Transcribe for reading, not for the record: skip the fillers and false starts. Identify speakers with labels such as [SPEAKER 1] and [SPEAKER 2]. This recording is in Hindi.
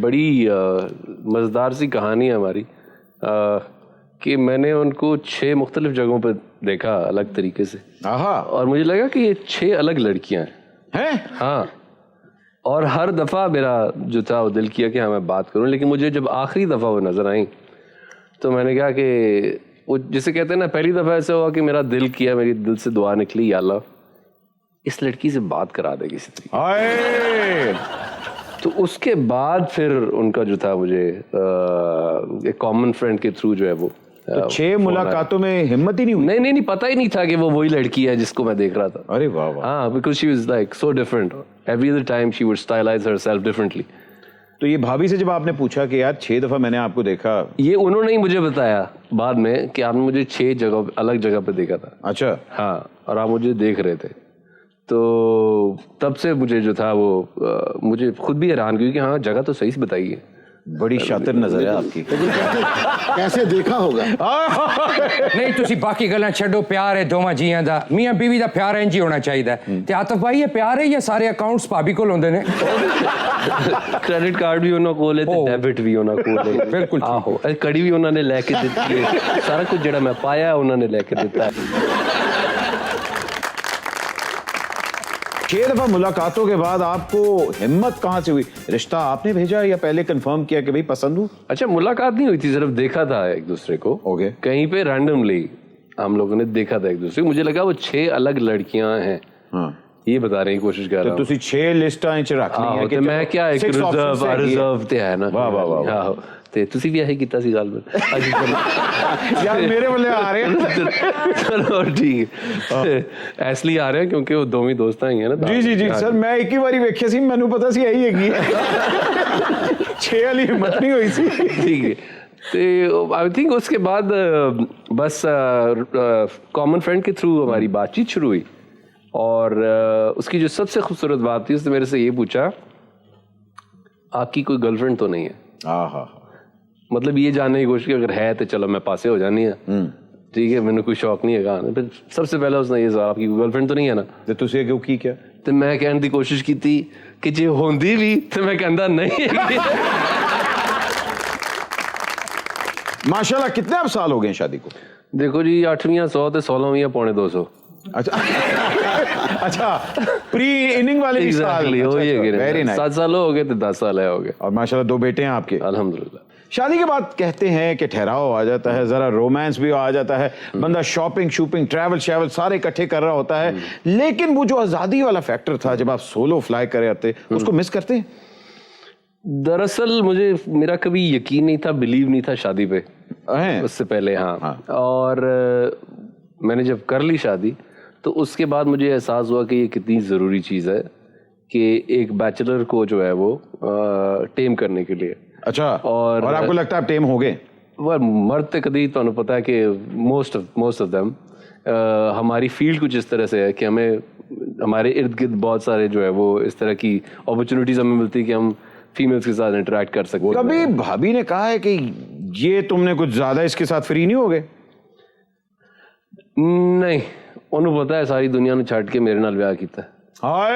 [SPEAKER 1] बड़ी मज़ेदार सी कहानी है हमारी कि मैंने उनको 6 मुख्तलिफ जगहों पर देखा अलग तरीके से। और मुझे लगा कि ये 6 अलग लड़कियां हैं। हाँ, और हर दफ़ा मेरा जो था वो दिल किया कि हाँ मैं बात करूं, लेकिन मुझे जब आखिरी दफ़ा वो नज़र आई तो मैंने कहा कि वो जिसे कहते हैं ना, पहली दफ़ा ऐसा हुआ कि मेरा दिल किया, मेरी दिल से दुआ निकली, या अल्लाह इस लड़की से बात करा दे किसी तरीके। तो उसके बाद फिर उनका जो था मुझे एक कॉमन फ्रेंड के थ्रू जो है वो
[SPEAKER 2] तो 6 मुलाकातों में हिम्मत ही नहीं हुई?
[SPEAKER 1] नहीं, पता ही नहीं था कि वो वही लड़की है जिसको मैं देख रहा था।
[SPEAKER 2] अरे वाह वाह।
[SPEAKER 1] हाँ, because she was like so different, every other time she would stylise herself differently.
[SPEAKER 2] तो ये भाभी से जब आपने पूछा कि यार 6 दफा मैंने आपको देखा,
[SPEAKER 1] ये उन्होंने ही मुझे बताया बाद में कि आपने मुझे 6 जगह अलग जगह पे देखा था।
[SPEAKER 2] अच्छा।
[SPEAKER 1] हाँ, और आप मुझे देख रहे थे, तो तब से मुझे जो था वो मुझे खुद भी हैरान क्योंकि हाँ जगह तो सही से बताई है।
[SPEAKER 2] बड़ी शातिर नजर है आपकी।
[SPEAKER 3] कैसे देखा होगा?
[SPEAKER 4] नहीं तुसी बाकी गल्लां छड्डो, प्यार है दोवां जियां दा, मियां बीवी दा प्यार इंज ही होना चाहिए। ते आतिफ भाई ये प्यार है या सारे अकाउंट्स भाभी कोल होंदे ने?
[SPEAKER 1] क्रेडिट कार्ड भी उन्होंने कोल है ते डेबिट भी उन्होंने कोल है।
[SPEAKER 4] बिल्कुल
[SPEAKER 1] आहो, कड़ी भी उन्होंने लेके दित्ती है, सारा कुछ जेड़ा मैं पाया उन्होंने लेके दिता है।
[SPEAKER 2] 6 दफा मुलाकातों के बाद आपको हिम्मत कहाँ से हुई? रिश्ता आपने भेजा या पहले कंफर्म किया कि भाई पसंद हूँ?
[SPEAKER 1] अच्छा, मुलाकात नहीं हुई थी, सिर्फ देखा था एक दूसरे को।
[SPEAKER 2] ओके।
[SPEAKER 1] कहीं पे रैंडमली हम लोगों ने देखा था एक दूसरे को। मुझे लगा वो 6 अलग लड़कियां हैं। हाँ, ये बताने की कोशिश कर रहा हूँ।
[SPEAKER 2] तो तुसी 6 लिस्टां इंच रख ली हैं
[SPEAKER 1] कि मैं क्या एक रिजर्व ते है ना।
[SPEAKER 2] वाह वाह वाह।
[SPEAKER 1] हाँ, ते तुसी भी यही कीता सी गल में।
[SPEAKER 2] यार मेरे वाले आ रहे हैं।
[SPEAKER 1] चलो ठीक है, इसलिए आ रहे हैं क्योंकि वो दोवें दोस्त ही है ना।
[SPEAKER 2] जी सर, मैं एक ही बारी वेख्या सी, मैनू पता सी यही हैगी। 6 वाली हिम्मत नहीं हुई सी।
[SPEAKER 1] ठीक है, तो आई थिंक उसके बाद बस कॉमन फ्रेंड के थ्रू हमारी बातचीत शुरू हुई। और उसकी जो सबसे खूबसूरत बात थी, उसने मेरे से ये पूछा आपकी कोई गर्लफ्रेंड तो नहीं है?
[SPEAKER 2] हाँ,
[SPEAKER 1] मतलब ये जानने की कोशिश की अगर है तो चलो मैं पासे हो जानी है। ठीक है, मैंने कोई शौक नहीं है कहा। फिर सबसे पहले उसने ये सवाल, आपकी कोई गर्लफ्रेंड तो नहीं है ना?
[SPEAKER 2] तो तुझे क्यों की क्या?
[SPEAKER 1] तो मैं कहने की कोशिश की थी कि जे होंदी भी तो मैं कहता नहीं है।
[SPEAKER 2] माशाल्लाह, कितने अब साल हो गए शादी को?
[SPEAKER 1] देखो जी, 8वीं 100 ते 16वीं 250।
[SPEAKER 2] अच्छा, प्री इनिंग वाले भी साल।
[SPEAKER 1] Very nice. 7 साल हो गए तो 10 साल हो गए।
[SPEAKER 2] और माशाल्लाह 2 बेटे हैं आपके?
[SPEAKER 1] अल्हम्दुलिल्लाह।
[SPEAKER 2] शादी के बाद कहते हैं कि ठहराव आ जाता है, जरा रोमांस भी आ जाता है, बंदा शॉपिंग ट्रैवल सारे इकट्ठे कर रहा होता है, लेकिन वो जो आजादी वाला फैक्टर था जब आप सोलो फ्लाई कर रहे थे, उसको मिस करते हैं?
[SPEAKER 1] दरअसल मेरा कभी यकीन नहीं था, बिलीव नहीं था शादी पे उससे पहले। हाँ। और मैंने जब कर ली शादी तो उसके बाद मुझे एहसास हुआ कि ये कितनी ज़रूरी चीज़ है कि एक बैचलर को जो है वो टेम करने के लिए।
[SPEAKER 2] अच्छा, और आपको लगता है आप टेम हो गए?
[SPEAKER 1] वह मर्द तो कभी तो पता है कि मोस्ट ऑफ देम हमारी फील्ड कुछ इस तरह से है कि हमें हमारे इर्द गिर्द बहुत सारे जो है वो इस तरह की अपॉर्चुनिटीज हमें मिलती है कि हम फीमेल्स के साथ इंटरेक्ट कर सकते हैं।
[SPEAKER 2] कभी भाभी ने कहा है कि ये तुमने कुछ ज्यादा इसके साथ फ्री नहीं हो गए?
[SPEAKER 1] नहीं, उन्हें पता है सारी दुनिया ने छाट के मेरे नाल ब्याह किया।
[SPEAKER 2] हाय